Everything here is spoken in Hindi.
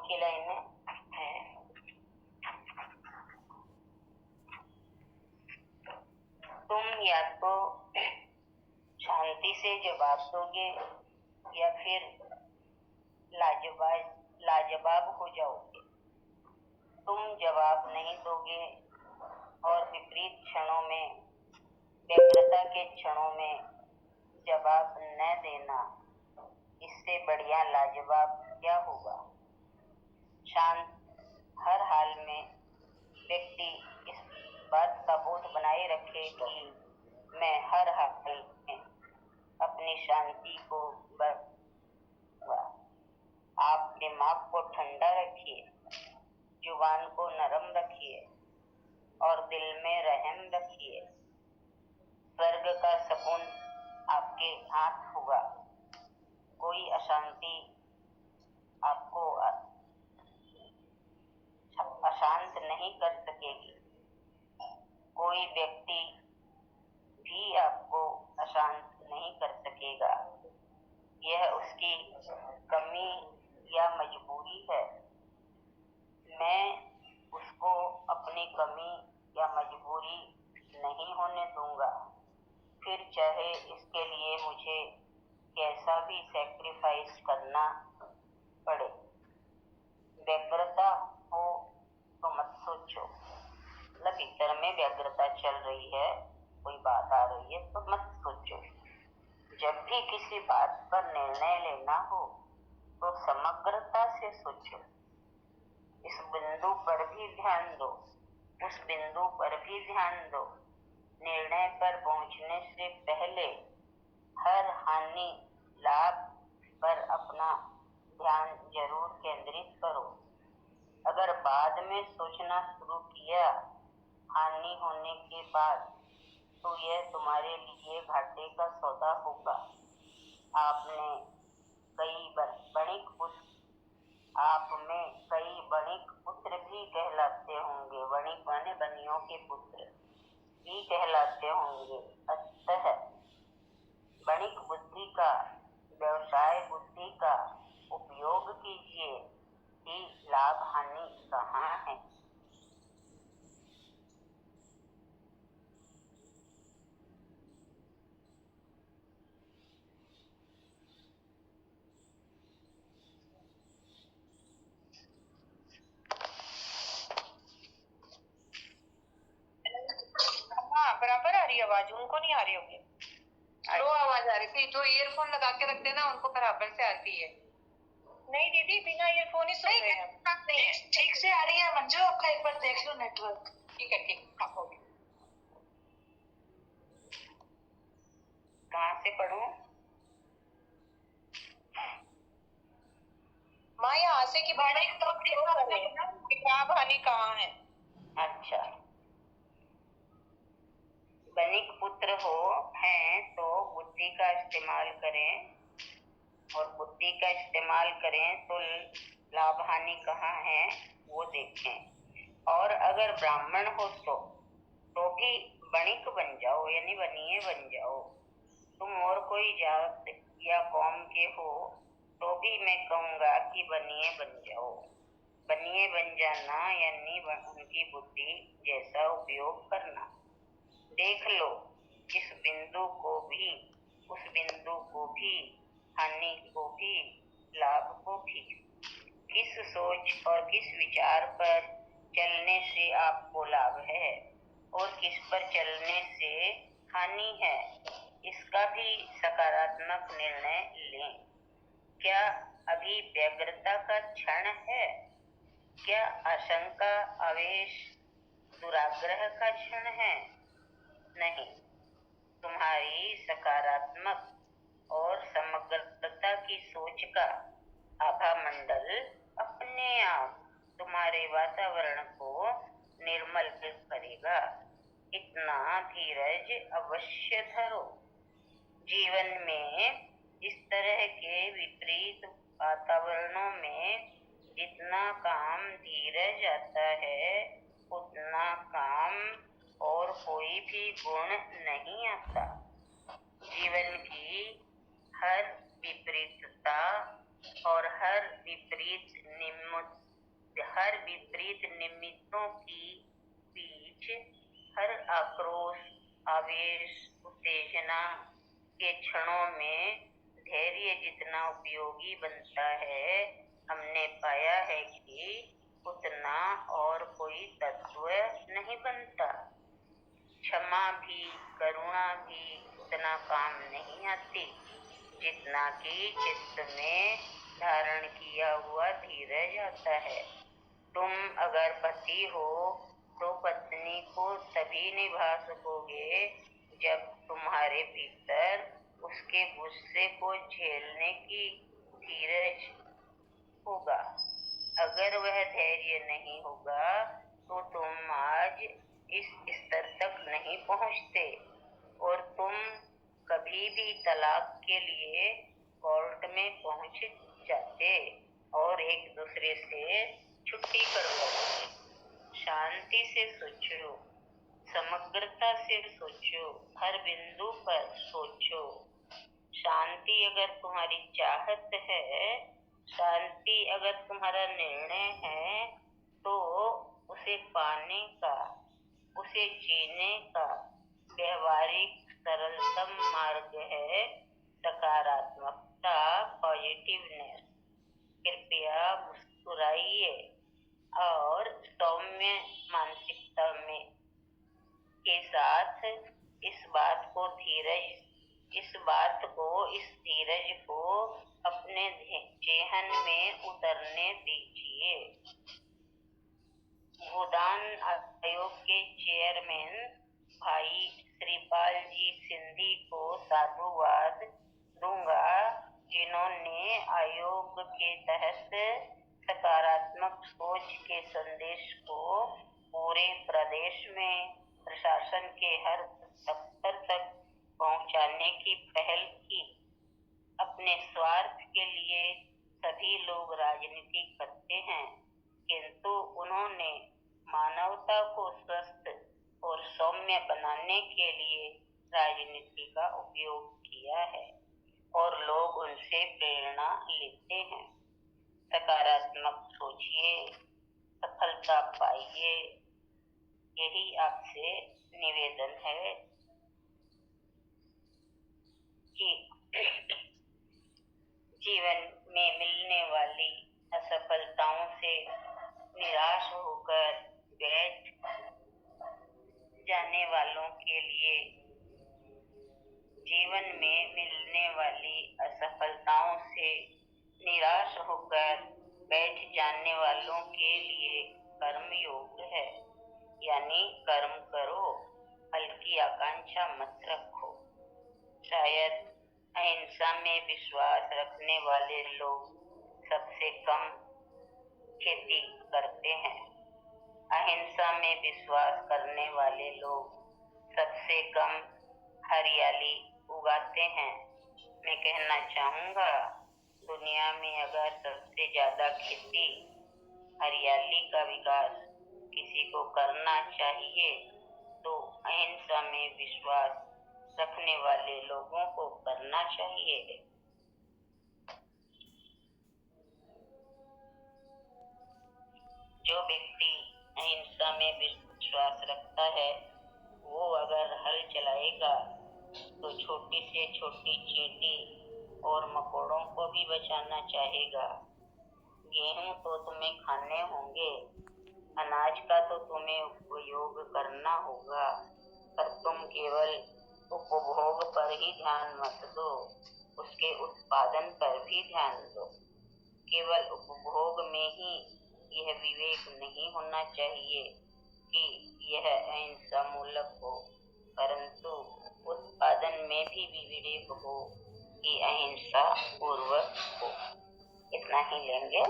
की लाइनें हैं। तुम या तो शांति से जवाब दोगे या फिर लाजवाब हो जाओगे। तुम जवाब नहीं दोगे और विपरीत क्षणों में, व्यग्रता के क्षणों में जवाब न देना, इससे बढ़िया लाजवाब क्या होगा। शांत हर हाल में व्यक्ति इस बात का बोध बनाए रखे कि मैं हर हाल में अपनी शांति को बरकरार। आप दिमाग को ठंडा रखिए, जुबान को नरम रखिए और दिल में रहम रखिए। स्वर्ग का सुकून आपके हाथ होगा। कोई अशांति आपको अशांत नहीं कर सकेगी। कोई व्यक्ति भी आपको अशांत नहीं कर सकेगा। यह उसकी कमी या मजबूरी है। मैं उसको अपनी कमी या मजबूरी नहीं होने दूंगा, फिर चाहे इसके लिए मुझे कैसा भी सैक्रिफाइस करना पड़े। व्यग्रता हो तो मत सोचो, मतलब भीतर में व्यग्रता चल रही है, कोई बात आ रही है तो मत सोचो। जब भी किसी बात पर निर्णय लेना हो तो समग्रता से सोचो। इस बिंदु पर भी ध्यान दो, उस बिंदु पर भी ध्यान दो। निर्णय पर पहुंचने से पहले हर हानि लाभ पर अपना ध्यान जरूर केंद्रित करो। अगर बाद में सोचना शुरू किया हानि होने के बाद, तो यह तुम्हारे लिए घाटे का सौदा होगा। आपने कई बणिक पुत्र, आप में कई बणिक पुत्र भी कहलाते होंगे। बणिक माने बनियों के पुत्र भी कहलाते होंगे। अतः बणिक बुद्धि का, व्यवसाय बुद्धि का उपयोग कीजिए कि लाभ हानि कहाँ है। हाँ, बराबर आ रही आवाज, उनको नहीं आ रही होगी। लो आवाज आ रही थी। जो ईयरफोन लगा के रखते हैं ना, उनको बराबर से आती है। नहीं दीदी, बिना ईयरफोन ही सुन रहे हैं। नहीं, ठीक से आ रही है मंजू। आपका एक बार देख लो नेटवर्क। ठीक है, ठीक। आप हो गए। कहाँ से पढ़ूं? माँ यहाँ से कि लाभ हानि कहाँ है। अच्छा, बणिक पुत्र हो हैं तो बुद्धि का इस्तेमाल करें, और बुद्धि का इस्तेमाल करें तो लाभ हानि कहाँ है वो देखें। और अगर ब्राह्मण हो तो भी बणिक बन जाओ, यानी बनिए बन जाओ। तुम और कोई जात या कौम के हो तो भी मैं कहूँगा कि बनिए बन जाओ। बनिए बन जाना यानी उनकी बुद्धि जैसा उपयोग करना। देख लो इस बिंदु को भी, उस बिंदु को भी, हानि को भी, लाभ को भी। किस सोच और किस विचार पर चलने से आपको लाभ है और किस पर चलने से हानि है, इसका भी सकारात्मक निर्णय लें। क्या अभी व्यग्रता का क्षण है? क्या आशंका, आवेश, दुराग्रह का क्षण है? नहीं, तुम्हारी सकारात्मक और समग्रता की सोच का आभा मंडल अपने आप तुम्हारे वातावरण को निर्मल करेगा। इतना धीरज अवश्य धरो। जीवन में इस तरह के विपरीत वातावरणों में जितना काम धीरज आता है, उतना काम और कोई भी गुण नहीं आता। जीवन की हर विपरीतता और हर विपरीत निमित्तों की बीच हर आक्रोश, आवेश, उत्तेजना के क्षणों में धैर्य जितना उपयोगी बनता है, हमने पाया है कि उतना और कोई तत्व नहीं बनता। क्षमा भी, करुणा भी उतना काम नहीं आती जितना कि चित्त में धारण किया हुआ धीरज आता है। तुम अगर पति हो तो पत्नी को तभी निभा सकोगे जब तुम्हारे भीतर उसके गुस्से को झेलने की धीरज होगा। अगर वह धैर्य नहीं होगा तो तुम आज इस स्तर तक नहीं पहुंचते और तुम कभी भी तलाक के लिए कोर्ट में पहुंच जाते और एक दूसरे से छुट्टी करवाते। शांति से सोचो, समग्रता से सोचो, हर बिंदु पर सोचो। शांति अगर तुम्हारी चाहत है, शांति अगर तुम्हारा निर्णय है, तो उसे पाने का, उसे जीने का व्यवहारिक सरलतम मार्ग है सकारात्मकता, पॉजिटिवनेस। कृपया मुस्कुराइए और सौम्य मानसिकता में के साथ इस धीरज को अपने जेहन में उतरने दीजिए। भूदान आयोग के चेयरमैन भाई श्रीपाल जी सिंधी को साधुवाद दूंगा, जिन्होंने आयोग के तहत सकारात्मक सोच के संदेश को पूरे प्रदेश में प्रशासन के हर दफ्तर तक पहुंचाने की पहल की। अपने स्वार्थ के लिए सभी लोग राजनीति करते हैं, किंतु उन्होंने मानवता को स्वस्थ और सौम्य बनाने के लिए राजनीति का उपयोग किया है और लोग उनसे प्रेरणा लेते हैं। सकारात्मक सोचिए, सफलता पाइए, यही आपसे निवेदन है कि जीवन में मिलने वाली असफलताओं से निराश होकर बैठ जाने वालों के लिए, जीवन में मिलने वाली असफलताओं से निराश होकर बैठ जाने वालों के लिए कर्म योग है, यानी कर्म करो, फल की आकांक्षा मत रखो। शायद अहिंसा में विश्वास रखने वाले लोग सबसे कम खेती करते हैं। अहिंसा में विश्वास करने वाले लोग सबसे कम हरियाली उगाते हैं। मैं कहना चाहूँगा, दुनिया में अगर सबसे ज्यादा खेती, हरियाली का विकास किसी को करना चाहिए तो अहिंसा में विश्वास रखने वाले लोगों को करना चाहिए। जो व्यक्ति अहिंसा में विश्वास रखता है, वो अगर हल चलाएगा तो छोटी से छोटी चींटी और मकोड़ों को भी बचाना चाहेगा। गेहूं तो तुम्हें खाने होंगे, अनाज का तो तुम्हें उपयोग करना होगा, पर तुम केवल उपभोग पर ही ध्यान मत दो, उसके उत्पादन पर भी ध्यान दो। केवल उपभोग में ही यह विवेक नहीं होना चाहिए कि यह अहिंसा मूलक हो, परंतु उत्पादन में भी विवेक हो कि अहिंसा पूर्वक हो। इतना ही लेंगे।